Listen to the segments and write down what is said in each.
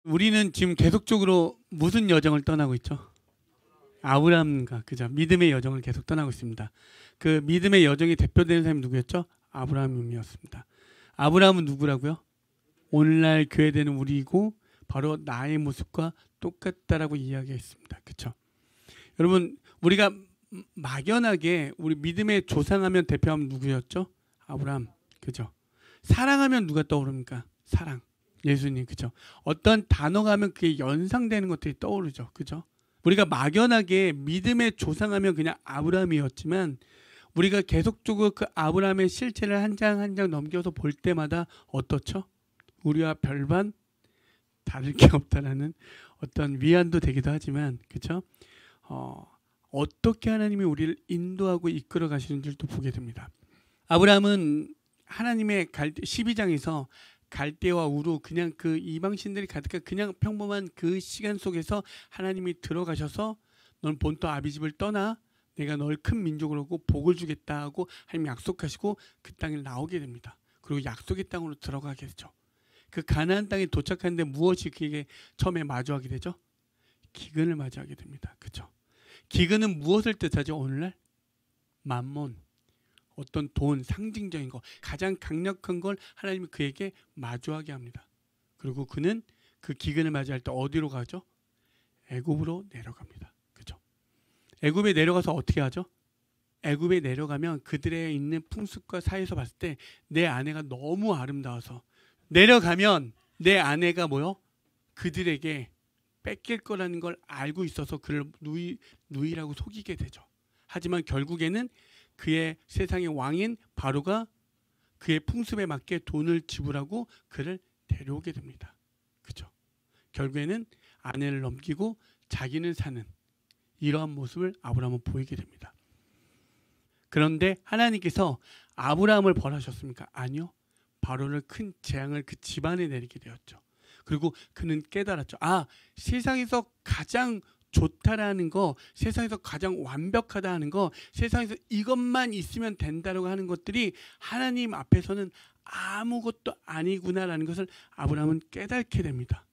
우리는 지금 계속적으로 무슨 여정을 떠나고 있죠? 아브라함과 그죠? 믿음의 여정을 계속 떠나고 있습니다. 그 믿음의 여정이 대표되는 사람이 누구였죠? 아브라함이었습니다. 아브라함은 누구라고요? 오늘날 교회되는 우리이고 바로 나의 모습과 똑같다라고 이야기했습니다. 그렇죠? 여러분, 우리가 막연하게 우리 믿음의 조상하면 대표하면 누구였죠? 아브라함. 그죠? 사랑하면 누가 떠오릅니까? 사랑. 예수님. 그죠? 어떤 단어가 하면 그게 연상되는 것들이 떠오르죠. 그죠? 우리가 막연하게 믿음의 조상하면 그냥 아브라함이었지만 우리가 계속적으로 그 아브라함의 실체를 한 장 한 장 넘겨서 볼 때마다 어떻죠? 우리와 별반 다를 게 없다라는 어떤 위안도 되기도 하지만, 그렇죠? 어떻게 하나님이 우리를 인도하고 이끌어 가시는지를 또 보게 됩니다. 아브라함은 하나님의 12장에서 갈대와 우루, 그냥 그 이방신들이 가득한 그냥 평범한 그 시간 속에서 하나님이 들어가셔서 넌 본토 아비집을 떠나 내가 널 큰 민족으로 하고 복을 주겠다 하고 하나님 약속하시고 그 땅에 나오게 됩니다. 그리고 약속의 땅으로 들어가게 되죠. 그 가나안 땅에 도착하는데 무엇이 그에게 처음에 마주하게 되죠? 기근을 마주하게 됩니다. 그렇죠? 기근은 무엇을 뜻하죠? 오늘날 만몬, 어떤 돈, 상징적인 거, 가장 강력한 걸 하나님이 그에게 마주하게 합니다. 그리고 그는 그 기근을 맞이할 때 어디로 가죠? 애굽으로 내려갑니다. 그죠? 애굽에 내려가서 어떻게 하죠? 애굽에 내려가면 그들의 있는 풍습과 사이에서 봤을 때 내 아내가 너무 아름다워서 내려가면 내 아내가 뭐요? 그들에게 뺏길 거라는 걸 알고 있어서 그를 누이라고 속이게 되죠. 하지만 결국에는 그의 세상의 왕인 바로가 그의 풍습에 맞게 돈을 지불하고 그를 데려오게 됩니다. 그죠? 결국에는 아내를 넘기고 자기는 사는 이러한 모습을 아브라함은 보이게 됩니다. 그런데 하나님께서 아브라함을 벌하셨습니까? 아니요. 바로를 큰 재앙을 그 집안에 내리게 되었죠. 그리고 그는 깨달았죠. 아, 세상에서 가장 좋다라는 거, 세상에서 가장 완벽하다 하는 거, 세상에서 이것만 있으면 된다라고 하는 것들이 하나님 앞에서는 아무것도 아니구나라는 것을 아브라함은 깨닫게 됩니다.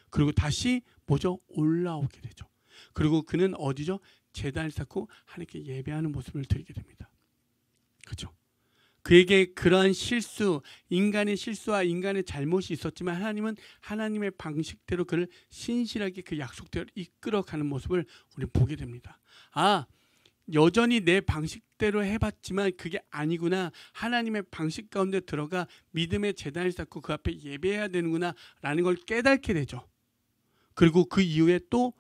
그리고 다시 뭐죠? 올라오게 되죠. 그리고 그는 어디죠? 제단을 쌓고 하나님께 예배하는 모습을 드리게 됩니다. 그렇죠? 그에게 그러한 실수, 인간의 실수와 인간의 잘못이 있었지만 하나님은 하나님의 방식대로 그를 신실하게 그 약속대로 이끌어가는 모습을 우리 보게 됩니다. 아, 여전히 내 방식대로 해봤지만 그게 아니구나. 하나님의 방식 가운데 들어가 믿음의 제단을 쌓고 그 앞에 예배해야 되는구나 라는 걸 깨닫게 되죠. 그리고 그 이후에 또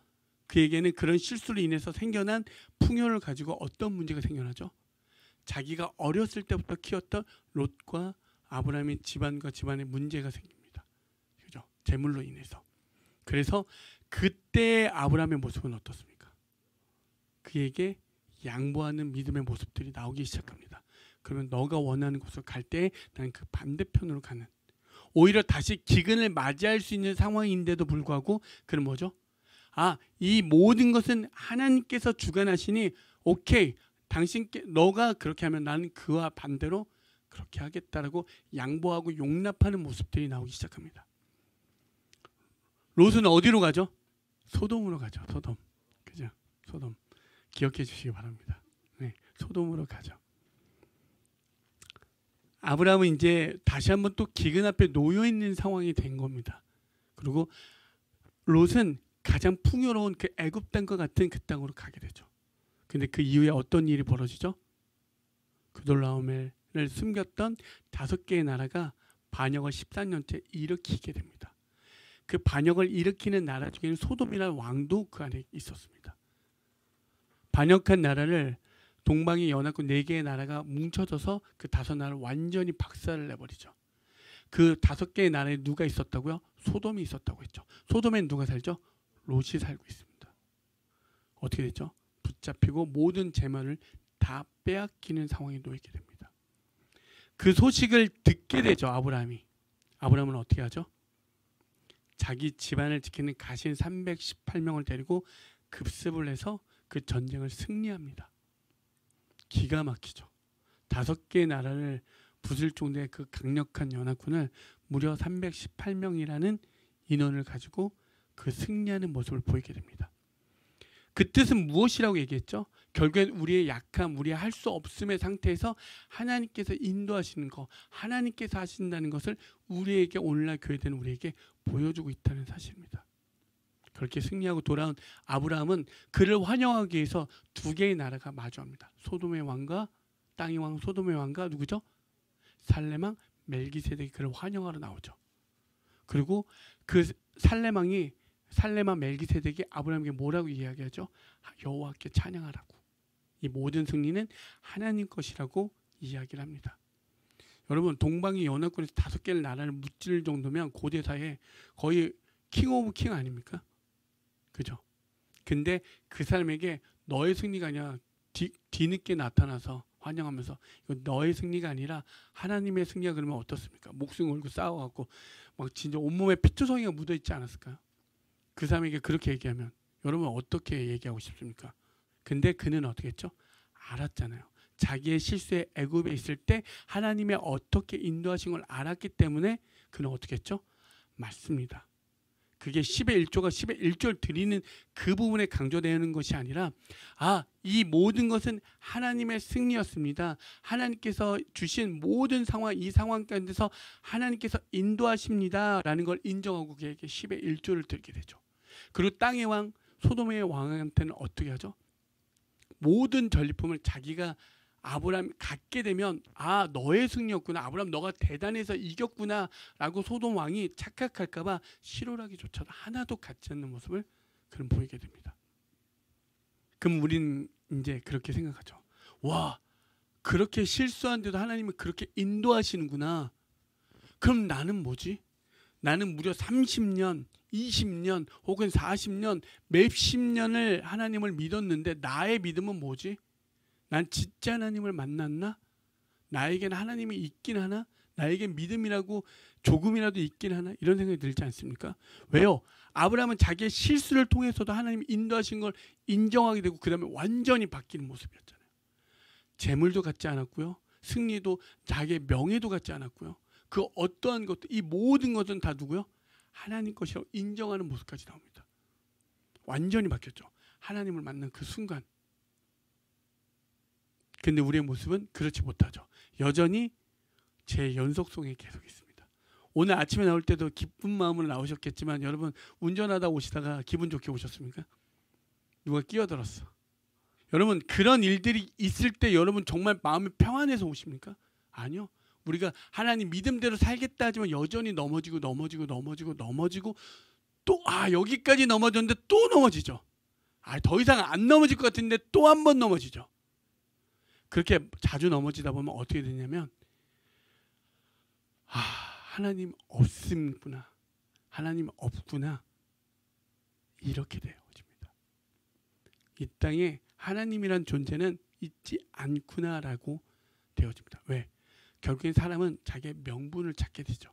그에게는 그런 실수로 인해서 생겨난 풍요를 가지고 어떤 문제가 생겨나죠? 자기가 어렸을 때부터 키웠던 롯과 아브라함의 집안과 집안에 문제가 생깁니다. 그죠? 재물로 인해서. 그래서 그때 아브라함의 모습은 어떻습니까? 그에게 양보하는 믿음의 모습들이 나오기 시작합니다. 그러면 너가 원하는 곳으로 갈 때 나는 그 반대편으로 가는, 오히려 다시 기근을 맞이할 수 있는 상황인데도 불구하고 그는 뭐죠? 아, 이 모든 것은 하나님께서 주관하시니 오케이, 당신께 너가 그렇게 하면 나는 그와 반대로 그렇게 하겠다라고 양보하고 용납하는 모습들이 나오기 시작합니다. 롯은 어디로 가죠? 소돔으로 가죠. 소돔. 그죠? 소돔. 기억해 주시기 바랍니다. 네, 소돔으로 가죠. 아브라함은 이제 다시 한번 또 기근 앞에 놓여 있는 상황이 된 겁니다. 그리고 롯은 가장 풍요로운 그 애굽 땅과 같은 그 땅으로 가게 되죠. 근데 그 이후에 어떤 일이 벌어지죠? 그돌라오멜을 숨겼던 5개의 나라가 반역을 14년째 일으키게 됩니다. 그 반역을 일으키는 나라 중에는 소돔이라는 왕도 그 안에 있었습니다. 반역한 나라를 동방의 연합국 4개의 나라가 뭉쳐져서 그 5나라를 완전히 박살을 내버리죠. 그 5개의 나라에 누가 있었다고요? 소돔이 있었다고 했죠. 소돔엔 누가 살죠? 롯이 살고 있습니다. 어떻게 됐죠? 붙잡히고 모든 재물을 다 빼앗기는 상황에 놓이게 됩니다. 그 소식을 듣게 되죠. 아브라함이. 아브라함은 어떻게 하죠? 자기 집안을 지키는 가신 318명을 데리고 급습을 해서 그 전쟁을 승리합니다. 기가 막히죠. 5개의 나라를 부술 정도의 그 강력한 연합군을 무려 318명이라는 인원을 가지고 그 승리하는 모습을 보이게 됩니다. 그 뜻은 무엇이라고 얘기했죠? 결국엔 우리의 약함, 우리의 할 수 없음의 상태에서 하나님께서 인도하시는 거, 하나님께서 하신다는 것을 우리에게 오늘날 교회되는 우리에게 보여주고 있다는 사실입니다. 그렇게 승리하고 돌아온 아브라함은 그를 환영하기 위해서 두 개의 나라가 마주합니다. 소돔의 왕과 땅의 왕 소돔의 왕과 누구죠? 살렘왕 멜기세덱이 그를 환영하러 나오죠. 그리고 그 살렘왕 멜기세덱이 아브라함에게 뭐라고 이야기하죠? 여호와께 찬양하라고. 이 모든 승리는 하나님 것이라고 이야기를 합니다. 여러분 동방의 연합군에서 5개의 나라를 무찌를 정도면 고대사에 거의 킹 오브 킹 아닙니까? 그죠? 근데 그 사람에게 너의 승리가 아니라 뒤늦게 나타나서 환영하면서 이거 너의 승리가 아니라 하나님의 승리가 그러면 어떻습니까? 목숨 걸고 싸워갖고 막 진짜 온몸에 피투성이가 묻어있지 않았을까요? 그 사람에게 그렇게 얘기하면 여러분 어떻게 얘기하고 싶습니까? 근데 그는 어떻게 했죠? 알았잖아요. 자기의 실수에 애굽에 있을 때 하나님의 어떻게 인도하신 걸 알았기 때문에 그는 어떻게 했죠? 맞습니다. 그게 10의 1조가 10의 1조를 드리는 그 부분에 강조되는 것이 아니라 이 모든 것은 하나님의 승리였습니다. 하나님께서 주신 모든 상황, 이 상황 가운데서 하나님께서 인도하십니다 라는 걸 인정하고 그에게 10의 1조를 드리게 되죠. 그리고 땅의 왕 소돔의 왕한테는 어떻게 하죠? 모든 전리품을 자기가 아브라함이 갖게 되면 너의 승리였구나, 아브라함 너가 대단해서 이겼구나 라고 소돔 왕이 착각할까 봐 실오라기조차도 하나도 갖지 않는 모습을 그는 보이게 됩니다. 그럼 우리는 이제 그렇게 생각하죠. 와, 그렇게 실수한데도 하나님은 그렇게 인도하시는구나. 그럼 나는 뭐지? 나는 무려 30년, 20년 혹은 40년, 몇십 년을 하나님을 믿었는데 나의 믿음은 뭐지? 난 진짜 하나님을 만났나? 나에게는 하나님이 있긴 하나? 나에겐 믿음이라고 조금이라도 있긴 하나? 이런 생각이 들지 않습니까? 왜요? 아브라함은 자기의 실수를 통해서도 하나님이 인도하신 걸 인정하게 되고 그 다음에 완전히 바뀌는 모습이었잖아요. 재물도 갖지 않았고요. 승리도 자기의 명예도 갖지 않았고요. 그 어떠한 것도 이 모든 것은 다 누구요? 하나님 것이라고 인정하는 모습까지 나옵니다. 완전히 바뀌었죠. 하나님을 만난 그 순간. 근데 우리의 모습은 그렇지 못하죠. 여전히 제 연속성에 계속 있습니다. 오늘 아침에 나올 때도 기쁜 마음으로 나오셨겠지만 여러분 운전하다 오시다가 기분 좋게 오셨습니까? 누가 끼어들었어. 여러분 그런 일들이 있을 때 여러분 정말 마음이 평안해서 오십니까? 아니요. 우리가 하나님 믿음대로 살겠다 하지만 여전히 넘어지고 또 여기까지 넘어졌는데 또 넘어지죠. 더 이상 안 넘어질 것 같은데 또 한 번 넘어지죠. 그렇게 자주 넘어지다 보면 어떻게 되냐면 하나님 없음구나, 하나님 없구나 이렇게 되어집니다. 이 땅에 하나님이란 존재는 있지 않구나라고 되어집니다. 왜? 결국엔 사람은 자기의 명분을 찾게 되죠.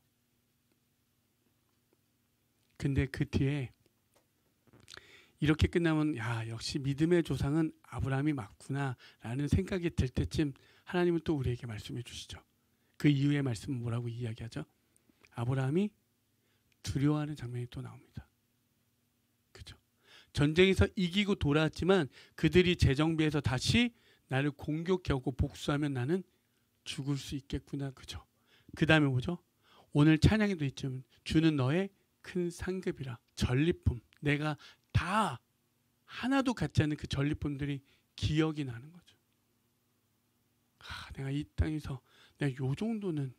근데 그 뒤에 이렇게 끝나면 역시 믿음의 조상은 아브라함이 맞구나 라는 생각이 들 때쯤 하나님은 또 우리에게 말씀해 주시죠. 그 이후의 말씀은 뭐라고 이야기하죠? 아브라함이 두려워하는 장면이 또 나옵니다. 그죠? 전쟁에서 이기고 돌아왔지만 그들이 재정비해서 다시 나를 공격하고 복수하면 나는 죽을 수 있겠구나. 그죠? 그 다음에 뭐죠? 오늘 찬양에도 있지만 주는 너의 큰 상급이라. 전리품, 내가 다 하나도 갖지 않는 그 전리품들이 기억이 나는 거죠. 내가 이 땅에서 내가 요 정도는.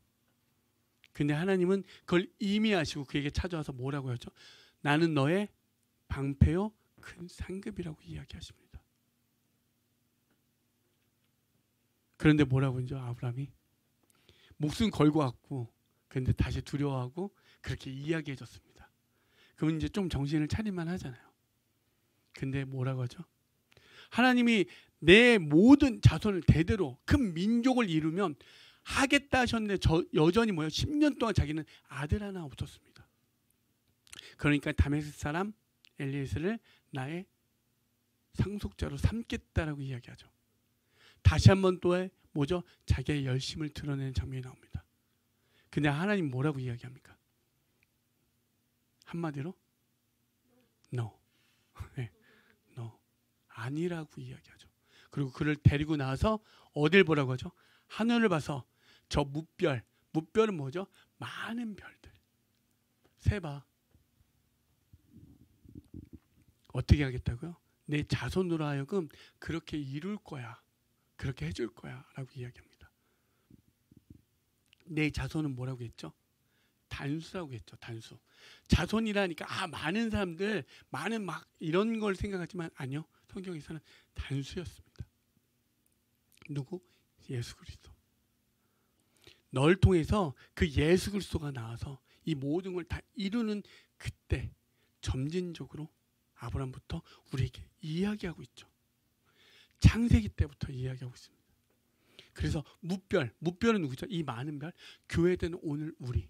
근데 하나님은 그걸 이미 아시고 그에게 찾아와서 뭐라고 하죠? 나는 너의 방패요 큰 상급이라고 이야기하십니다. 그런데 뭐라고 하죠? 아브라함이 목숨 걸고 왔고 그런데 다시 두려워하고 그렇게 이야기해 줬습니다. 그러면 이제 좀 정신을 차릴만 하잖아요. 근데 뭐라고 하죠? 하나님이 내 모든 자손을 대대로 큰 민족을 이루면 하겠다 하셨는데 여전히 10년 동안 자기는 아들 하나 없었습니다. 그러니까 다메섹 사람 엘리에셀을 나의 상속자로 삼겠다라고 이야기하죠. 다시 한번 또 뭐죠? 자기의 열심을 드러내는 장면이 나옵니다. 근데 하나님 뭐라고 이야기합니까? 한마디로 no. 네, no. 아니라고 이야기하죠. 그리고 그를 데리고 나와서 어딜 보라고 하죠? 하늘을 봐서 저 무별, 무별은 뭐죠? 많은 별들. 세봐. 어떻게 하겠다고요? 내 자손으로 하여금 그렇게 이룰 거야. 그렇게 해줄 거야. 라고 이야기합니다. 내 자손은 뭐라고 했죠? 단수라고 했죠. 단수. 자손이라니까 많은 사람들 많은 막 이런 걸 생각하지만 아니요. 성경에서는 단수였습니다. 누구? 예수 그리스도. 널 통해서 그 예수 그리스도가 나와서 이 모든 걸 다 이루는 그때 점진적으로 아브라함부터 우리에게 이야기하고 있죠. 창세기 때부터 이야기하고 있습니다. 그래서 무별은 누구죠? 이 많은 별, 교회되는 오늘 우리.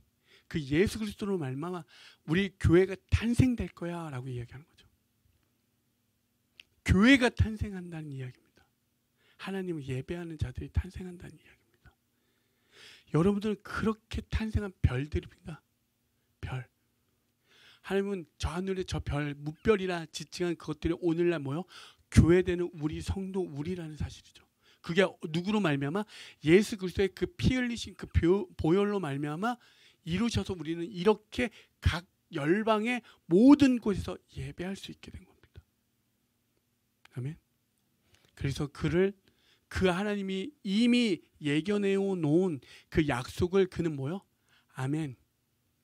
그 예수 그리스도로 말미암아 우리 교회가 탄생될 거야 라고 이야기하는 거죠. 교회가 탄생한다는 이야기입니다. 하나님을 예배하는 자들이 탄생한다는 이야기입니다. 여러분들은 그렇게 탄생한 별들입니다. 별. 하나님은 저 하늘에 저 별, 무별이라 지칭한 그것들이 오늘날 뭐요? 교회되는 우리 성도 우리라는 사실이죠. 그게 누구로 말미암아? 예수 그리스도의 그 피 흘리신 그 보혈로 말미암아 이루셔서 우리는 이렇게 각 열방의 모든 곳에서 예배할 수 있게 된 겁니다. 아멘. 그래서 그 하나님이 이미 예견해 놓은 그 약속을 그는 뭐요? 아멘.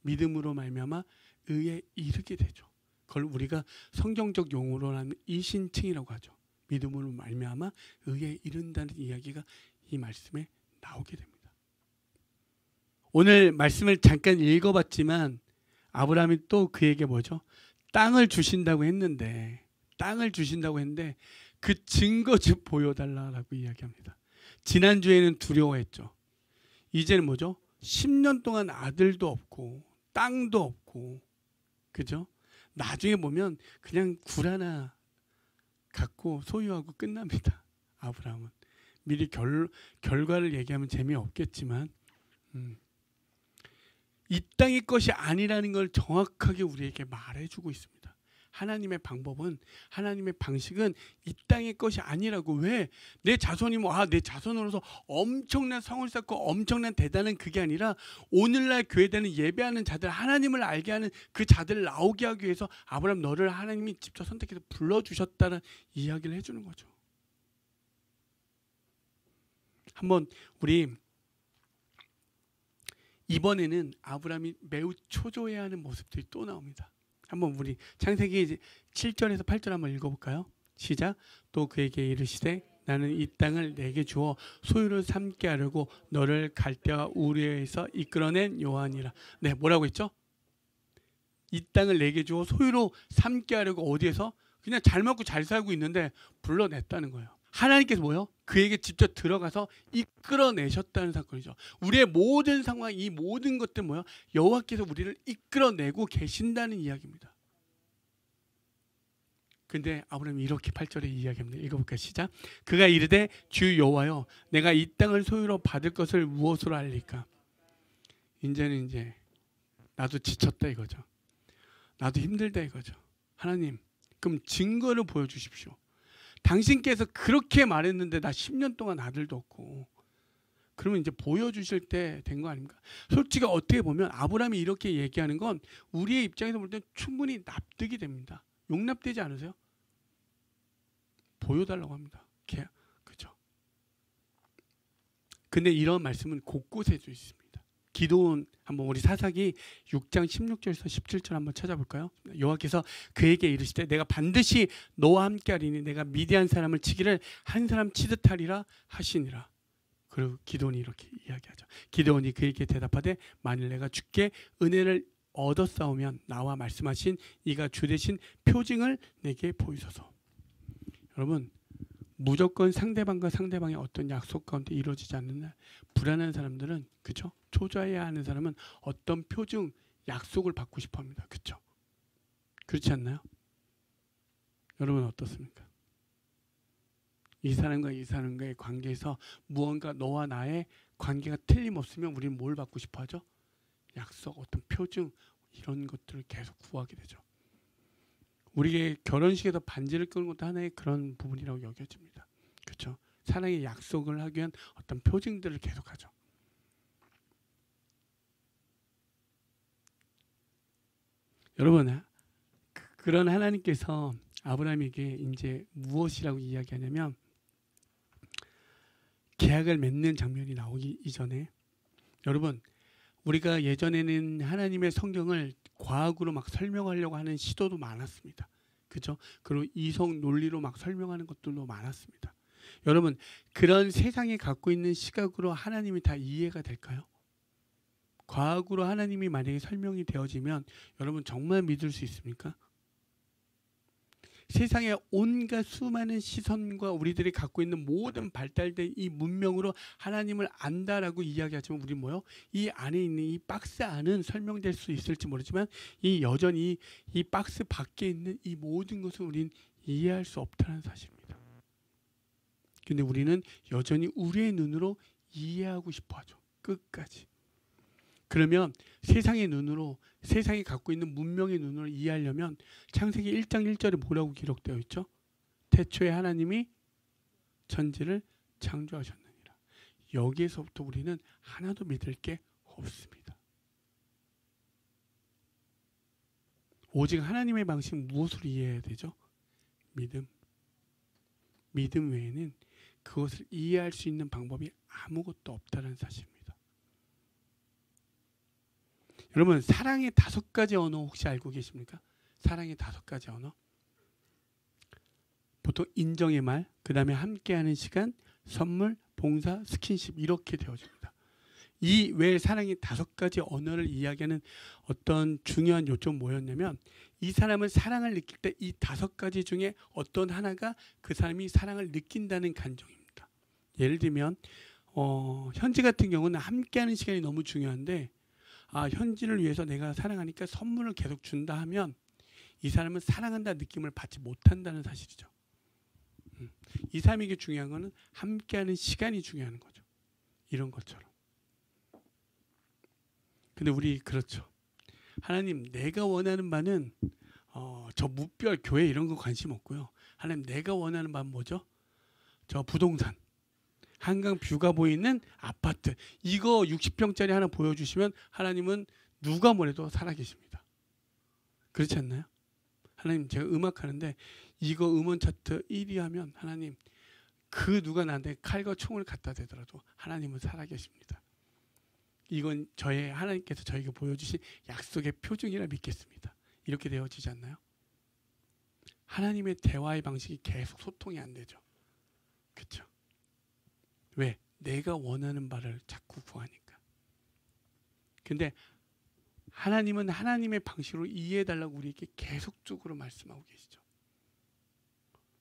믿음으로 말미암아 의에 이르게 되죠. 그걸 우리가 성경적 용어로는 이신칭이라고 하죠. 믿음으로 말미암아 의에 이른다는 이야기가 이 말씀에 나오게 됩니다. 오늘 말씀을 잠깐 읽어봤지만 아브라함이 또 그에게 뭐죠? 땅을 주신다고 했는데 그 증거 좀 보여달라고 이야기합니다. 지난주에는 두려워했죠. 이제는 뭐죠? 10년 동안 아들도 없고 땅도 없고 그죠? 나중에 보면 그냥 굴 하나 갖고 소유하고 끝납니다. 아브라함은. 미리 결과를 얘기하면 재미없겠지만 이 땅의 것이 아니라는 걸 정확하게 우리에게 말해주고 있습니다. 하나님의 방법은, 하나님의 방식은 이 땅의 것이 아니라고. 왜? 내 자손이 내 자손으로서 엄청난 성을 쌓고 엄청난 대단한 그게 아니라 오늘날 교회되는 예배하는 자들, 하나님을 알게 하는 그 자들을 나오게 하기 위해서 아브라함 너를 하나님이 직접 선택해서 불러주셨다는 이야기를 해주는 거죠. 한번 우리 이번에는 아브라함이 매우 초조해하는 모습들이 또 나옵니다. 한번 우리 창세기 7절에서 8절 한번 읽어볼까요? 시작. 또 그에게 이르시되 나는 이 땅을 내게 주어 소유를 삼게 하려고 너를 갈대와 우르에서 이끌어낸 여호와니라. 네, 뭐라고 했죠? 이 땅을 내게 주어 소유로 삼게 하려고 어디에서? 그냥 잘 먹고 잘 살고 있는데 불러냈다는 거예요. 하나님께서 뭐요? 그에게 직접 들어가서 이끌어내셨다는 사건이죠. 우리의 모든 상황, 이 모든 것들 뭐요? 여호와께서 우리를 이끌어내고 계신다는 이야기입니다. 근데 아브라함이 이렇게 8절에 이야기합니다. 읽어볼까요? 시작. 그가 이르되 주 여호와여 내가 이 땅을 소유로 받을 것을 무엇으로 알리까? 이제 나도 지쳤다 이거죠. 나도 힘들다 이거죠. 하나님 그럼 증거를 보여주십시오. 당신께서 그렇게 말했는데 나 10년 동안 아들도 없고. 그러면 이제 보여주실 때 된 거 아닙니까? 솔직히 어떻게 보면 아브라함이 이렇게 얘기하는 건 우리의 입장에서 볼 때 충분히 납득이 됩니다. 용납되지 않으세요? 보여달라고 합니다. 그죠? 근데 이런 말씀은 곳곳에도 있습니다. 기도원 한번 우리 사사기 6장 16절에서 17절 한번 찾아볼까요? 여호와께서 그에게 이르시되 내가 반드시 너와 함께 하리니 내가 미디안 사람을 치기를 한 사람 치듯 하리라 하시니라. 그리고 기도원이 이렇게 이야기하죠. 기도원이 그에게 대답하되 만일 내가 주께 은혜를 얻었사오면 나와 말씀하신 이가 주 되신 표징을 내게 보이소서. 여러분 무조건 상대방과 상대방의 어떤 약속 가운데 이루어지지 않는 날 불안한 사람들은 그렇죠? 초조해야 하는 사람은 어떤 표징, 약속을 받고 싶어 합니다. 그렇죠? 그렇지 않나요? 여러분 어떻습니까? 이 사람과의 관계에서 무언가 너와 나의 관계가 틀림없으면 우리는 뭘 받고 싶어 하죠? 약속, 어떤 표징, 이런 것들을 계속 구하게 되죠. 우리의 결혼식에서 반지를 끄는 것도 하나의 그런 부분이라고 여겨집니다. 그렇죠? 사랑의 약속을 하기 위한 어떤 표징들을 계속하죠. 여러분, 그런 하나님께서 아브라함에게 이제 무엇이라고 이야기하냐면 계약을 맺는 장면이 나오기 이전에 여러분 우리가 예전에는 하나님의 성경을 과학으로 막 설명하려고 하는 시도도 많았습니다. 그죠? 그리고 이성 논리로 막 설명하는 것들도 많았습니다. 여러분 그런 세상이 갖고 있는 시각으로 하나님이 다 이해가 될까요? 과학으로 하나님이 만약에 설명이 되어지면 여러분 정말 믿을 수 있습니까? 세상의 온갖 수많은 시선과 우리들이 갖고 있는 모든 발달된 이 문명으로 하나님을 안다라고 이야기하지만 우리 뭐요? 이 안에 있는 이 박스 안은 설명될 수 있을지 모르지만 이 여전히 이 박스 밖에 있는 이 모든 것을 우리는 이해할 수 없다는 사실입니다. 근데 우리는 여전히 우리의 눈으로 이해하고 싶어 하죠. 끝까지. 그러면 세상의 눈으로 세상이 갖고 있는 문명의 눈으로 이해하려면 창세기 1장 1절에 뭐라고 기록되어 있죠? 태초에 하나님이 천지를 창조하셨느니라. 여기에서부터 우리는 하나도 믿을 게 없습니다. 오직 하나님의 방식 무엇으로 이해해야 되죠? 믿음. 믿음 외에는 그것을 이해할 수 있는 방법이 아무것도 없다는 사실입니다. 여러분 사랑의 5가지 언어 혹시 알고 계십니까? 사랑의 5가지 언어. 보통 인정의 말, 그 다음에 함께하는 시간, 선물, 봉사, 스킨십 이렇게 되어집니다. 이 외 사랑의 5가지 언어를 이야기하는 어떤 중요한 요점은 뭐였냐면 이 사람은 사랑을 느낄 때 이 5가지 중에 어떤 하나가 그 사람이 사랑을 느낀다는 감정입니다. 예를 들면 현지 같은 경우는 함께하는 시간이 너무 중요한데 현지를 위해서 내가 사랑하니까 선물을 계속 준다 하면 이 사람은 사랑한다는 느낌을 받지 못한다는 사실이죠. 이 사람에게 중요한 것은 함께하는 시간이 중요한 거죠. 이런 것처럼. 근데 우리 그렇죠. 하나님 내가 원하는 바는 저 무별 교회 이런 거 관심 없고요. 하나님 내가 원하는 바는 뭐죠? 저 부동산. 한강 뷰가 보이는 아파트 이거 60평짜리 하나 보여주시면 하나님은 누가 뭐래도 살아계십니다. 그렇지 않나요? 하나님 제가 음악하는데 이거 음원 차트 1위 하면 하나님 그 누가 나한테 칼과 총을 갖다 대더라도 하나님은 살아계십니다. 이건 저의 하나님께서 저에게 보여주신 약속의 표징이라 믿겠습니다. 이렇게 되어지지 않나요? 하나님의 대화의 방식이 계속 소통이 안 되죠. 그렇죠? 왜? 내가 원하는 바를 자꾸 구하니까. 근데 하나님은 하나님의 방식으로 이해해달라고 우리에게 계속적으로 말씀하고 계시죠.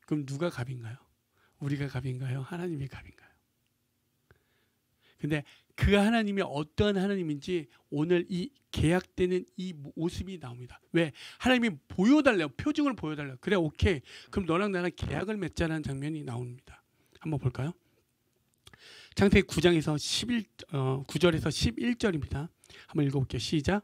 그럼 누가 갑인가요? 우리가 갑인가요? 하나님이 갑인가요? 근데 그 하나님이 어떠한 하나님인지 오늘 이 계약되는 이 모습이 나옵니다. 왜? 하나님이 보여달래요. 표징을 보여달래요. 그래 오케이. 그럼 너랑 나랑 계약을 맺자는 장면이 나옵니다. 한번 볼까요? 창세기 9장에서 9절에서 11절입니다. 한번 읽어볼게요. 시작.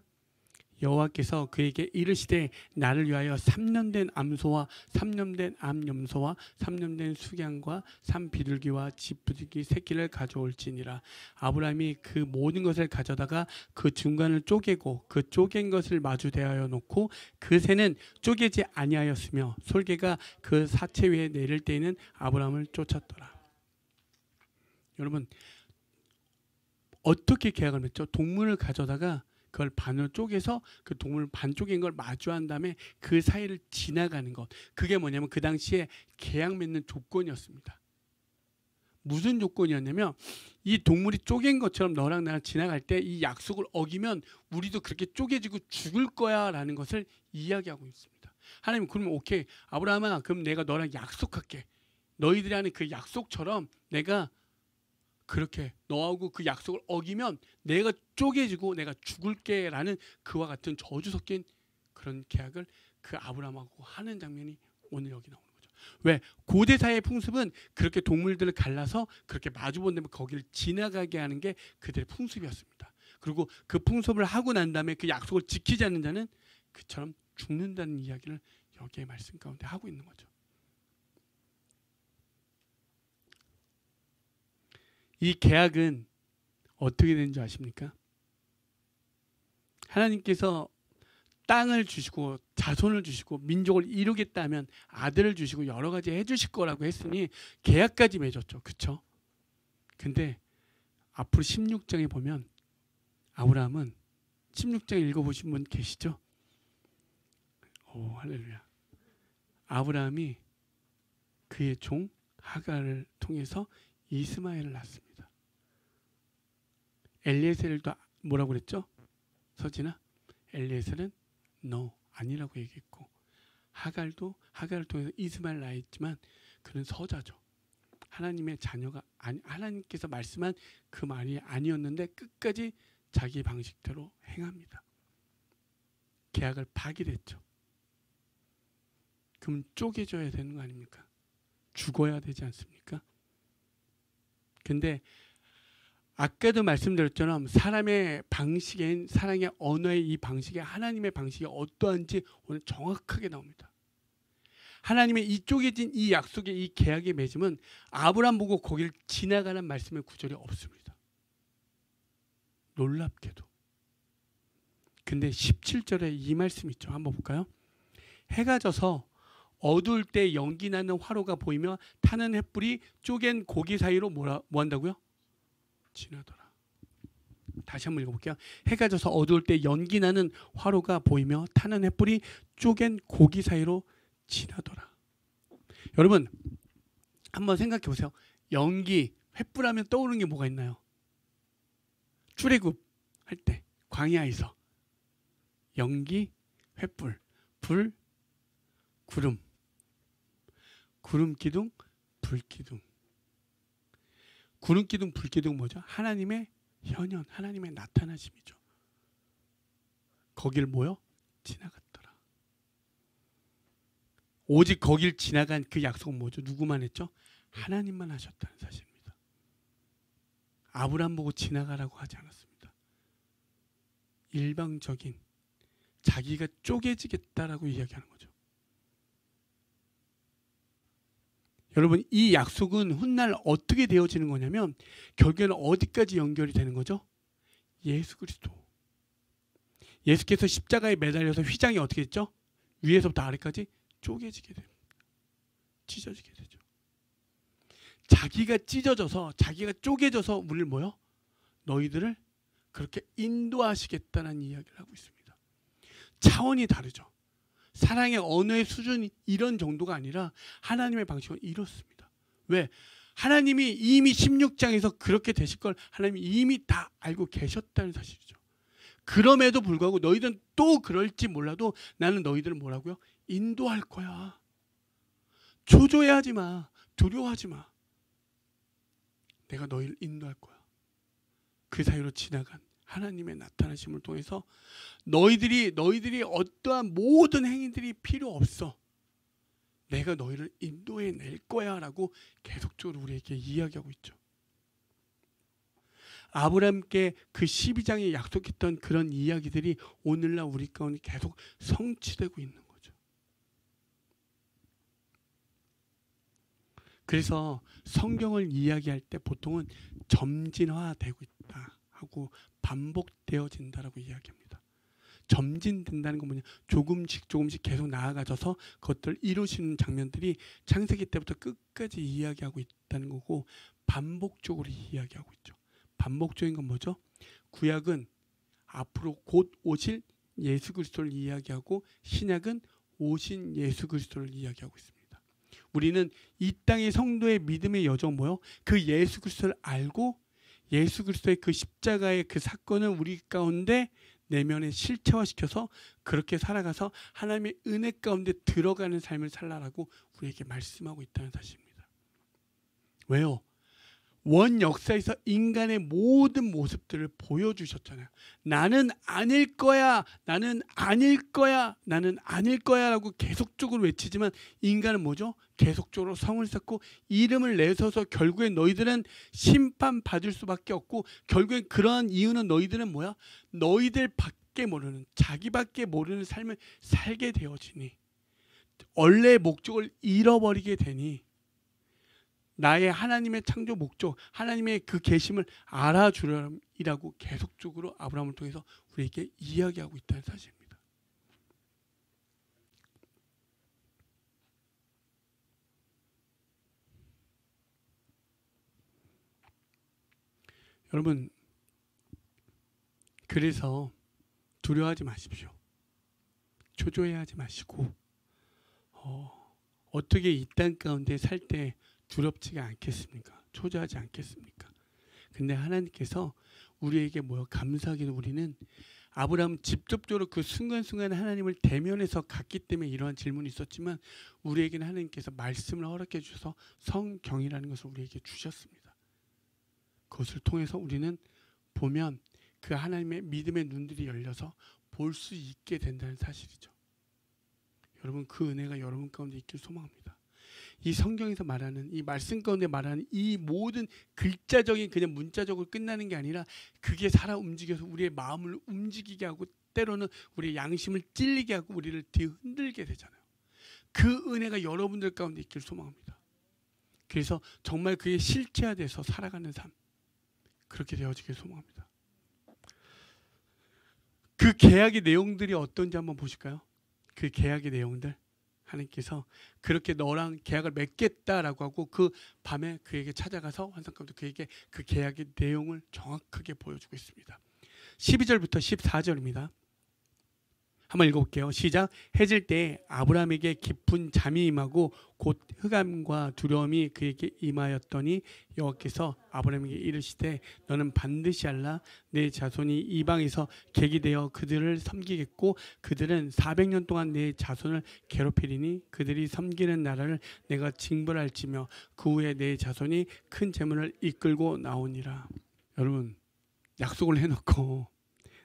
여호와께서 그에게 이르시되 나를 위하여 3년 된 암소와 3년 된 암염소와 3년 된 수양과 산비둘기와 쥐부들기 새끼를 가져올지니라. 아브라함이 그 모든 것을 가져다가 그 중간을 쪼개고 그 쪼갠 것을 마주 대하여 놓고 그 새는 쪼개지 아니하였으며 솔개가 그 사체 위에 내릴 때에는 아브라함을 쫓았더라. 여러분 어떻게 계약을 맺죠? 동물을 가져다가 그걸 반으로 쪼개서 그 동물 반 쪼갠 걸 마주한 다음에 그 사이를 지나가는 것. 그게 뭐냐면 그 당시에 계약 맺는 조건이었습니다. 무슨 조건이었냐면 이 동물이 쪼갠 것처럼 너랑 나랑 지나갈 때 이 약속을 어기면 우리도 그렇게 쪼개지고 죽을 거야 라는 것을 이야기하고 있습니다. 하나님 그러면 오케이 아브라함아 그럼 내가 너랑 약속할게. 너희들이 하는 그 약속처럼 내가 그렇게 너하고 그 약속을 어기면 내가 쪼개지고 내가 죽을게 라는 그와 같은 저주 섞인 그런 계약을 그 아브라함하고 하는 장면이 오늘 여기 나오는 거죠. 왜? 고대사의 풍습은 그렇게 동물들을 갈라서 그렇게 마주본다면 거기를 지나가게 하는 게 그들의 풍습이었습니다. 그리고 그 풍습을 하고 난 다음에 그 약속을 지키지 않는 자는 그처럼 죽는다는 이야기를 여기에 말씀 가운데 하고 있는 거죠. 이 계약은 어떻게 되는 줄 아십니까? 하나님께서 땅을 주시고 자손을 주시고 민족을 이루겠다 하면 아들을 주시고 여러 가지 해주실 거라고 했으니 계약까지 맺었죠. 그렇죠? 근데 앞으로 16장에 보면 아브라함은 16장 읽어보신 분 계시죠? 오, 할렐루야. 아브라함이 그의 종 하갈을 통해서 이스마엘을 낳습니다. 엘리에셀도 뭐라고 그랬죠? 서진아, 엘리에셀은 no, 아니라고 얘기했고, 하갈도 하갈을 통해서 이스마엘 낳았지만 그는 서자죠. 하나님의 자녀가 아니, 하나님께서 말씀한 그 말이 아니었는데 끝까지 자기 방식대로 행합니다. 계약을 파기했죠. 그럼 쪼개져야 되는 거 아닙니까? 죽어야 되지 않습니까? 근데 아까도 말씀드렸처럼 사람의 방식엔 사랑의 언어의 이 방식에 하나님의 방식이 어떠한지 오늘 정확하게 나옵니다. 하나님의 이 쪼개진 이 약속의 이 계약의 맺음은 아브라함 보고 거기를 지나가는 말씀의 구절이 없습니다. 놀랍게도. 근데 17절에 이 말씀 있죠. 한번 볼까요? 해가 져서 어두울 때 연기 나는 화로가 보이며 타는 횃불이 쪼갠 고기 사이로 뭐 한다고요? 지나더라. 다시 한번 읽어볼게요. 해가 져서 어두울 때 연기 나는 화로가 보이며 타는 횃불이 쪼갠 고기 사이로 지나더라. 여러분 한번 생각해 보세요. 연기, 횃불 하면 떠오르는 게 뭐가 있나요? 출애굽 할 때 광야에서 연기, 횃불, 불, 구름, 구름 기둥, 불 기둥. 구름 기둥, 불 기둥 뭐죠? 하나님의 현현, 하나님의 나타나심이죠. 거길 뭐요? 지나갔더라. 오직 거길 지나간 그 약속은 뭐죠? 누구만 했죠? 하나님만 하셨다는 사실입니다. 아브라함 보고 지나가라고 하지 않았습니다. 일방적인 자기가 쪼개지겠다라고 이야기하는 거죠. 여러분 이 약속은 훗날 어떻게 되어지는 거냐면 결국에는 어디까지 연결이 되는 거죠? 예수 그리스도. 예수께서 십자가에 매달려서 휘장이 어떻게 됐죠? 위에서부터 아래까지 쪼개지게 됩니다. 찢어지게 되죠. 자기가 찢어져서 자기가 쪼개져서 우리를 뭐요? 너희들을 그렇게 인도하시겠다는 이야기를 하고 있습니다. 차원이 다르죠. 사랑의 언어의 수준이 이런 정도가 아니라 하나님의 방식은 이렇습니다. 왜? 하나님이 이미 16장에서 그렇게 되실 걸 하나님이 이미 다 알고 계셨다는 사실이죠. 그럼에도 불구하고 너희들은 또 그럴지 몰라도 나는 너희들을 뭐라고요? 인도할 거야. 초조해하지 마. 두려워하지 마. 내가 너희를 인도할 거야. 그 사이로 지나간 하나님의 나타나심을 통해서 너희들이 어떠한 모든 행위들이 필요 없어. 내가 너희를 인도해 낼 거야 라고 계속적으로 우리에게 이야기하고 있죠. 아브라함께 그 12장에 약속했던 그런 이야기들이 오늘날 우리 가운데 계속 성취되고 있는 거죠. 그래서 성경을 이야기할 때 보통은 점진화되고 있다 하고 반복되어진다라고 이야기합니다. 점진된다는 건 뭐냐? 조금씩 계속 나아가져서 그것들을 이루시는 장면들이 창세기 때부터 끝까지 이야기하고 있다는 거고 반복적으로 이야기하고 있죠. 반복적인 건 뭐죠? 구약은 앞으로 곧 오실 예수 그리스도를 이야기하고 신약은 오신 예수 그리스도를 이야기하고 있습니다. 우리는 이 땅의 성도의 믿음의 여정 뭐요? 그 예수 그리스도를 알고 예수 그리스도의 그 십자가의 그 사건을 우리 가운데 내면에 실체화시켜서 그렇게 살아가서 하나님의 은혜 가운데 들어가는 삶을 살라라고 우리에게 말씀하고 있다는 사실입니다. 왜요? 원 역사에서 인간의 모든 모습들을 보여주셨잖아요. 나는 아닐 거야, 나는 아닐 거야, 나는 아닐 거야 라고 계속적으로 외치지만 인간은 뭐죠? 계속적으로 성을 쌓고 이름을 내서서 결국에 너희들은 심판받을 수밖에 없고, 결국에 그러한 이유는 너희들은 뭐야? 너희들밖에 모르는, 자기밖에 모르는 삶을 살게 되어지니, 원래의 목적을 잃어버리게 되니, 나의 하나님의 창조 목적, 하나님의 그 계심을 알아주려이라고 계속적으로 아브라함을 통해서 우리에게 이야기하고 있다는 사실입니다. 여러분, 그래서 두려워하지 마십시오. 초조해하지 마시고 어떻게 이 땅 가운데 살 때 두렵지가 않겠습니까? 초조하지 않겠습니까? 근데 하나님께서 우리에게 뭐요? 감사하게도 우리는 아브라함 직접적으로 그 순간순간 하나님을 대면해서 갔기 때문에 이러한 질문이 있었지만, 우리에게는 하나님께서 말씀을 허락해 주셔서 성경이라는 것을 우리에게 주셨습니다. 그것을 통해서 우리는 보면 그 하나님의 믿음의 눈들이 열려서 볼 수 있게 된다는 사실이죠. 여러분, 그 은혜가 여러분 가운데 있길 소망합니다. 이 성경에서 말하는, 이 말씀 가운데 말하는 이 모든 글자적인 그냥 문자적으로 끝나는 게 아니라 그게 살아 움직여서 우리의 마음을 움직이게 하고, 때로는 우리의 양심을 찔리게 하고 우리를 뒤흔들게 되잖아요. 그 은혜가 여러분들 가운데 있길 소망합니다. 그래서 정말 그게 실체화돼서 살아가는 삶, 그렇게 되어지길 소망합니다. 그 계약의 내용들이 어떤지 한번 보실까요? 그 계약의 내용들, 하나님께서 그렇게 너랑 계약을 맺겠다라고 하고 그 밤에 그에게 찾아가서 환상 가운데 그에게 그 계약의 내용을 정확하게 보여주고 있습니다. 12절부터 14절입니다. 한번 읽어볼게요. 시작. 해질 때 아브라함에게 깊은 잠이 임하고 곧 흑암과 두려움이 그에게 임하였더니 여호와께서 아브라함에게 이르시되 너는 반드시 알라. 내 자손이 이방에서 객이 되어 그들을 섬기겠고 그들은 400년 동안 내 자손을 괴롭히리니 그들이 섬기는 나라를 내가 징벌할지며 그 후에 내 자손이 큰 재물을 이끌고 나오니라. 여러분, 약속을 해놓고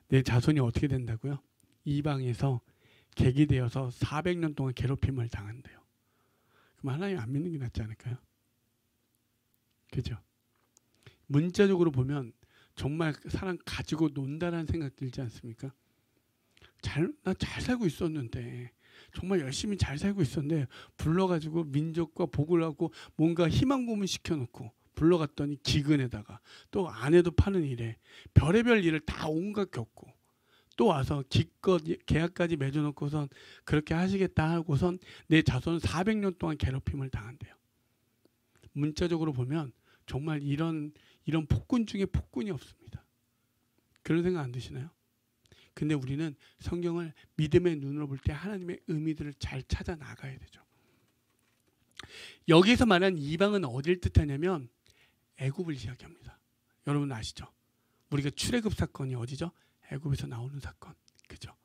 내 자손이 어떻게 된다고요? 이방에서 객이 되어서 400년 동안 괴롭힘을 당한대요. 그럼 하나님 안 믿는 게 낫지 않을까요? 그죠? 문자적으로 보면 정말 사람 가지고 논다라는 생각 들지 않습니까? 나 잘 살고 있었는데, 정말 열심히 잘 살고 있었는데 불러가지고 민족과 복을 하고 뭔가 희망 고문 시켜놓고 불러갔더니 기근에다가 또 아내도 파는 일에 별의별 일을 다 온갖 겪고 또 와서 기껏 계약까지 맺어놓고선 그렇게 하시겠다 하고선 내 자손은 400년 동안 괴롭힘을 당한대요. 문자적으로 보면 정말 이런 폭군 중에 폭군이 없습니다. 그런 생각 안 드시나요? 근데 우리는 성경을 믿음의 눈으로 볼 때 하나님의 의미들을 잘 찾아 나가야 되죠. 여기서 말하는 이방은 어딜 뜻하냐면 애굽을 이야기합니다. 여러분 아시죠? 우리가 출애굽 사건이 어디죠? 애굽에서 나오는 사건, 그죠?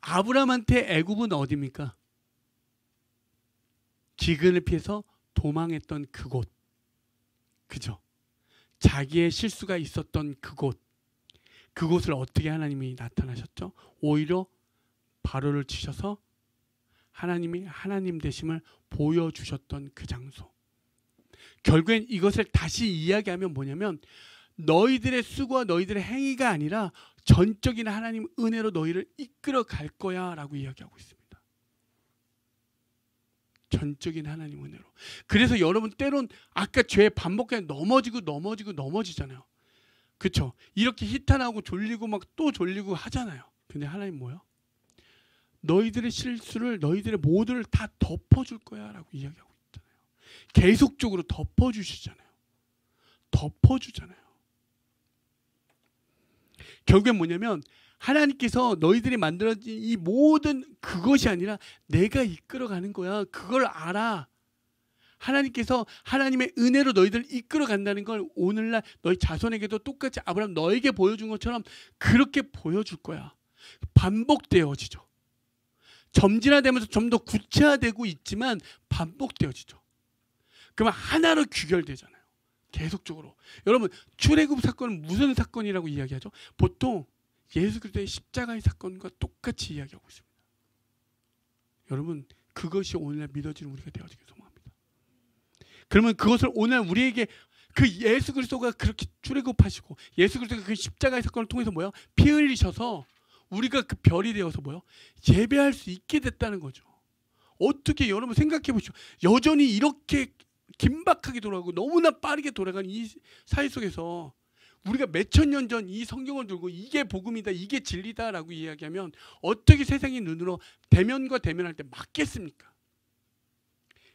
아브라함한테 애굽은 어디입니까? 기근을 피해서 도망했던 그곳, 그죠? 자기의 실수가 있었던 그곳을 어떻게 하나님이 나타나셨죠? 오히려 바로를 치셔서 하나님이 하나님 되심을 보여주셨던 그 장소. 결국엔 이것을 다시 이야기하면 뭐냐면 너희들의 수고와 너희들의 행위가 아니라 전적인 하나님 은혜로 너희를 이끌어 갈 거야 라고 이야기하고 있습니다. 전적인 하나님 은혜로. 그래서 여러분 때론 아까 죄에 반복해 넘어지잖아요. 그렇죠? 이렇게 희탄하고 졸리고 막 또 졸리고 하잖아요. 근데 하나님 뭐요? 너희들의 실수를, 너희들의 모두를 다 덮어줄 거야 라고 이야기하고 있잖아요. 계속적으로 덮어주시잖아요. 덮어주잖아요. 결국엔 뭐냐면 하나님께서 너희들이 만들어진 이 모든 그것이 아니라 내가 이끌어가는 거야. 그걸 알아. 하나님께서 하나님의 은혜로 너희들을 이끌어 간다는 걸 오늘날 너희 자손에게도 똑같이 아브라함 너에게 보여준 것처럼 그렇게 보여줄 거야. 반복되어지죠. 점진화되면서 좀 더 구체화되고 있지만 반복되어지죠. 그러면 하나로 귀결되잖아요. 계속적으로. 여러분 출애굽 사건은 무슨 사건이라고 이야기하죠? 보통 예수 그리스도의 십자가의 사건과 똑같이 이야기하고 있습니다. 여러분 그것이 오늘날 믿어지는 우리가 되어지길 소망합니다. 그러면 그것을 오늘 우리에게 그 예수 그리스도가 그렇게 출애굽하시고 예수 그리스도가 그 십자가의 사건을 통해서 뭐야? 피 흘리셔서 우리가 그 별이 되어서 뭐요? 예배할 수 있게 됐다는 거죠. 어떻게 여러분 생각해 보시죠. 여전히 이렇게 긴박하게 돌아가고 너무나 빠르게 돌아가는 이 사회 속에서 우리가 몇천 년 전 이 성경을 들고 이게 복음이다, 이게 진리다라고 이야기하면 어떻게 세상의 눈으로 대면과 대면할 때 맞겠습니까?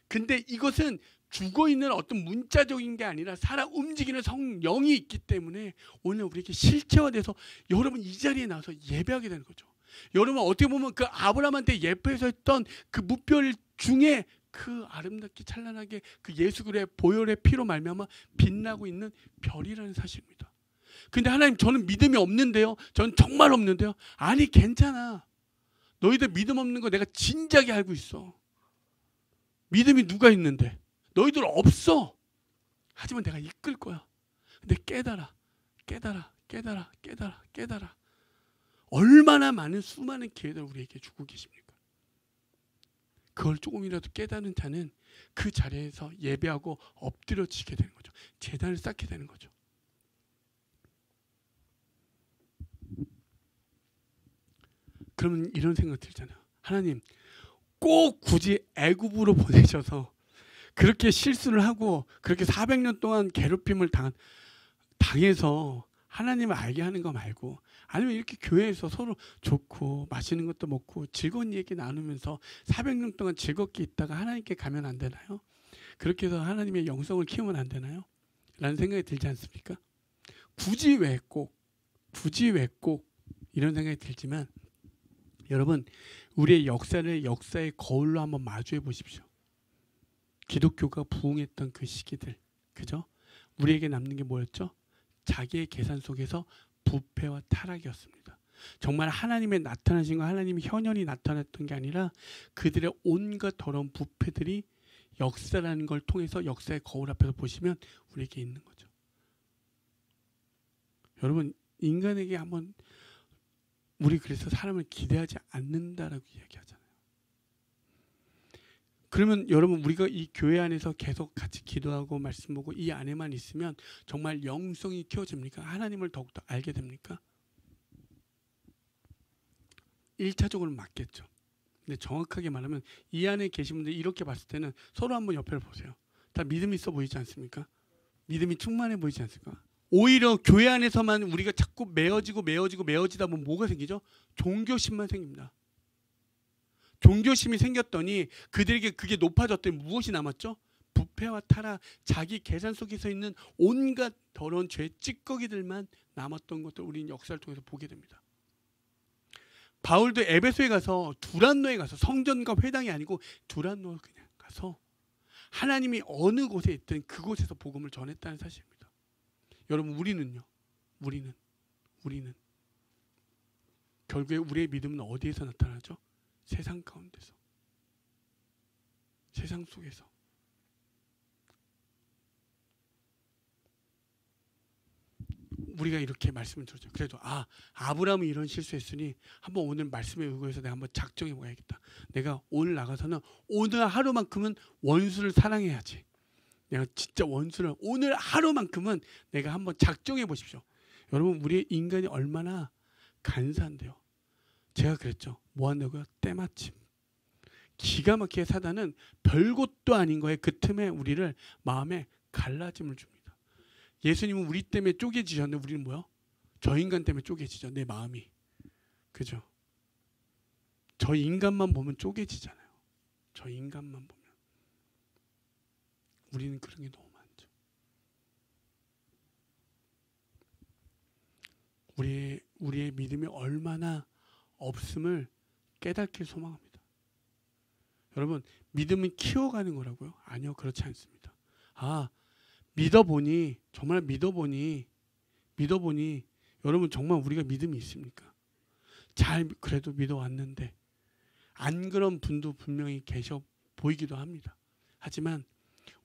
근데 이것은 죽어있는 어떤 문자적인 게 아니라 살아 움직이는 성령이 있기 때문에 오늘 우리에게 실체화돼서 여러분 이 자리에 나와서 예배하게 되는 거죠. 여러분 어떻게 보면 그 아브라함한테 예배해서 했던 그 무별 중에 그 아름답게 찬란하게 그 예수 그리스도의 보혈의 피로 말미암아 빛나고 있는 별이라는 사실입니다. 근데 하나님 저는 믿음이 없는데요. 저는 정말 없는데요. 아니 괜찮아. 너희들 믿음 없는 거 내가 진작에 알고 있어. 믿음이 누가 있는데? 너희들 없어. 하지만 내가 이끌 거야. 근데 깨달아. 얼마나 많은 수많은 기회를 우리에게 주고 계십니까? 그걸 조금이라도 깨닫는 자는 그 자리에서 예배하고 엎드려지게 되는 거죠. 제단을 쌓게 되는 거죠. 그러면 이런 생각 들잖아요. 하나님 꼭 굳이 애굽으로 보내셔서 그렇게 실수를 하고 그렇게 400년 동안 괴롭힘을 당해서 하나님을 알게 하는 거 말고 아니면 이렇게 교회에서 서로 좋고 맛있는 것도 먹고 즐거운 얘기 나누면서 400년 동안 즐겁게 있다가 하나님께 가면 안 되나요? 그렇게 해서 하나님의 영성을 키우면 안 되나요? 라는 생각이 들지 않습니까? 굳이 왜 꼭 이런 생각이 들지만 여러분 우리의 역사의 거울로 한번 마주해 보십시오. 기독교가 부흥했던 그 시기들, 그죠? 우리에게 남는 게 뭐였죠? 자기의 계산 속에서 부패와 타락이었습니다. 정말 하나님의 나타나신 거, 하나님의 현현이 나타났던 게 아니라 그들의 온갖 더러운 부패들이 역사라는 걸 통해서 역사의 거울 앞에서 보시면 우리에게 있는 거죠. 여러분 인간에게 한번 우리 그래서 사람을 기대하지 않는다라고 이야기하잖아요. 그러면 여러분 우리가 이 교회 안에서 계속 같이 기도하고 말씀 보고 이 안에만 있으면 정말 영성이 키워집니까? 하나님을 더욱더 알게 됩니까? 1차적으로는 맞겠죠. 근데 정확하게 말하면 이 안에 계신 분들이 이렇게 봤을 때는 서로 한번 옆을 보세요. 다 믿음이 있어 보이지 않습니까? 믿음이 충만해 보이지 않습니까? 오히려 교회 안에서만 우리가 자꾸 메어지다 보면 뭐가 생기죠? 종교심만 생깁니다. 종교심이 생겼더니 그들에게 그게 높아졌더니 무엇이 남았죠? 부패와 타락, 자기 계산 속에서 있는 온갖 더러운 죄 찌꺼기들만 남았던 것을 우리는 역사를 통해서 보게 됩니다. 바울도 에베소에 가서 두란노에 가서 성전과 회당이 아니고 두란노에 그냥 가서 하나님이 어느 곳에 있든 그곳에서 복음을 전했다는 사실입니다. 여러분 우리는요. 우리는 결국에 우리의 믿음은 어디에서 나타나죠? 세상 가운데서, 세상 속에서. 우리가 이렇게 말씀을 들었죠. 그래도 아브라함이 이런 실수했으니 한번 오늘 말씀에 의거해서 내가 한번 작정해 봐야겠다. 내가 오늘 나가서는 오늘 하루만큼은 원수를 사랑해야지. 내가 진짜 원수를 오늘 하루만큼은 내가 한번 작정해 보십시오. 여러분 우리의 인간이 얼마나 간사한데요. 제가 그랬죠. 뭐 한다고요? 때마침. 기가 막히게 사단은 별것도 아닌 거에 그 틈에 우리를 마음에 갈라짐을 줍니다. 예수님은 우리 때문에 쪼개지셨는데 우리는 뭐요? 저 인간 때문에 쪼개지죠. 내 마음이. 그죠? 저 인간만 보면 쪼개지잖아요. 저 인간만 보면. 우리는 그런 게 너무 많죠. 우리의 믿음이 얼마나 없음을 깨닫길 소망합니다. 여러분 믿음은 키워가는 거라고요? 아니요, 그렇지 않습니다. 믿어보니 정말 믿어보니 여러분 정말 우리가 믿음이 있습니까? 잘 그래도 믿어왔는데 안 그런 분도 분명히 계셔 보이기도 합니다. 하지만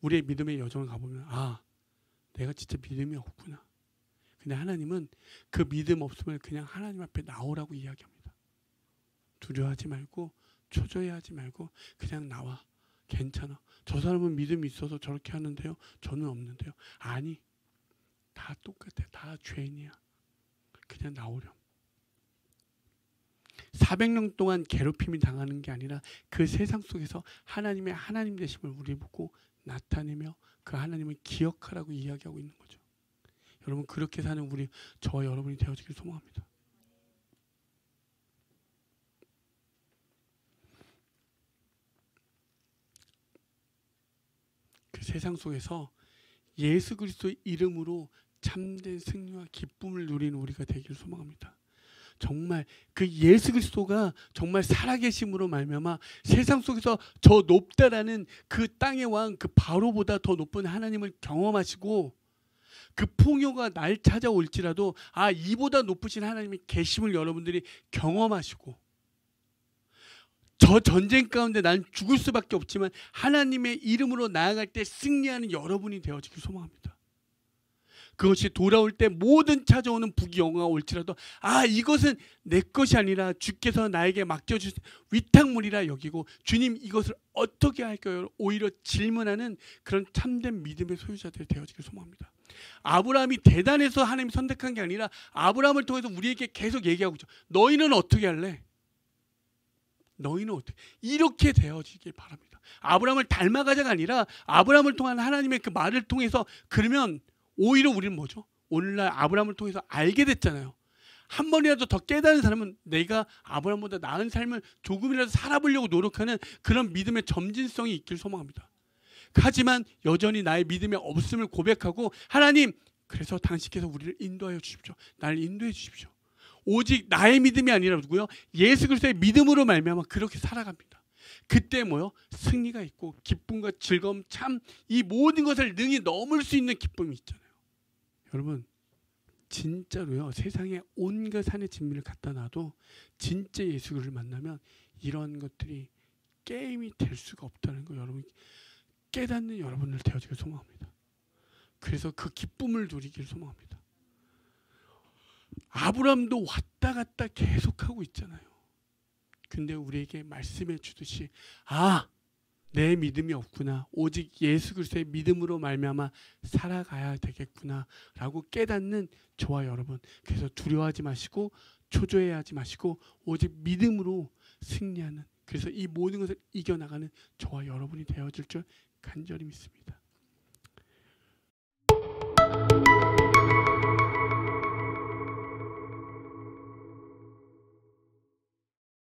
우리의 믿음의 여정을 가보면 내가 진짜 믿음이 없구나. 근데 하나님은 그 믿음 없음을 그냥 하나님 앞에 나오라고 이야기합니다. 두려워하지 말고 초조해하지 말고 그냥 나와. 괜찮아. 저 사람은 믿음이 있어서 저렇게 하는데요. 저는 없는데요. 아니, 다 똑같아. 다 죄인이야. 그냥 나오렴. 400년 동안 괴롭힘이 당하는 게 아니라 그 세상 속에서 하나님의 하나님 되심을 우리 보고 나타내며 그 하나님을 기억하라고 이야기하고 있는 거죠. 여러분, 그렇게 사는 우리, 저와 여러분이 되어지길 소망합니다. 그 세상 속에서 예수 그리스도의 이름으로 참된 승리와 기쁨을 누리는 우리가 되기를 소망합니다. 정말 그 예수 그리스도가 정말 살아계심으로 말미암아 세상 속에서 저 높다라는 그 땅의 왕, 그 바로보다 더 높은 하나님을 경험하시고, 그 풍요가 날 찾아올지라도 이보다 높으신 하나님이 계심을 여러분들이 경험하시고, 저 전쟁 가운데 난 죽을 수밖에 없지만 하나님의 이름으로 나아갈 때 승리하는 여러분이 되어지길 소망합니다. 그것이 돌아올 때 모든 찾아오는 부귀영화가 올지라도 이것은 내 것이 아니라 주께서 나에게 맡겨주신 위탁물이라 여기고, 주님 이것을 어떻게 할까요? 오히려 질문하는 그런 참된 믿음의 소유자들이 되어지길 소망합니다. 아브라함이 대단해서 하나님이 선택한 게 아니라 아브라함을 통해서 우리에게 계속 얘기하고 있죠. 너희는 어떻게 할래? 너희는 어떻게? 이렇게 되어지길 바랍니다. 아브라함을 닮아가자가 아니라 아브라함을 통한 하나님의 그 말을 통해서, 그러면 오히려 우리는 뭐죠? 오늘날 아브라함을 통해서 알게 됐잖아요. 한 번이라도 더 깨달은 사람은 내가 아브라함보다 나은 삶을 조금이라도 살아보려고 노력하는 그런 믿음의 점진성이 있길 소망합니다. 하지만 여전히 나의 믿음의 없음을 고백하고, 하나님, 그래서 당신께서 우리를 인도하여 주십시오. 나를 인도해 주십시오. 오직 나의 믿음이 아니라 누구요? 예수 그리스도의 믿음으로 말미암아 그렇게 살아갑니다. 그때 뭐요? 승리가 있고 기쁨과 즐거움, 참 이 모든 것을 능히 넘을 수 있는 기쁨이 있잖아요. 여러분, 진짜로요, 세상에 온갖 산의 진미를 갖다 놔도 진짜 예수를 만나면 이런 것들이 게임이 될 수가 없다는 거 여러분 깨닫는 여러분을 되어지길 소망합니다. 그래서 그 기쁨을 누리길 소망합니다. 아브라함도 왔다 갔다 계속하고 있잖아요. 근데 우리에게 말씀해 주듯이 내 믿음이 없구나. 오직 예수 그리스도의 믿음으로 말미암아 살아가야 되겠구나 라고 깨닫는 저와 여러분. 그래서 두려워하지 마시고 초조해하지 마시고 오직 믿음으로 승리하는, 그래서 이 모든 것을 이겨나가는 저와 여러분이 되어질 줄 간절히 믿습니다.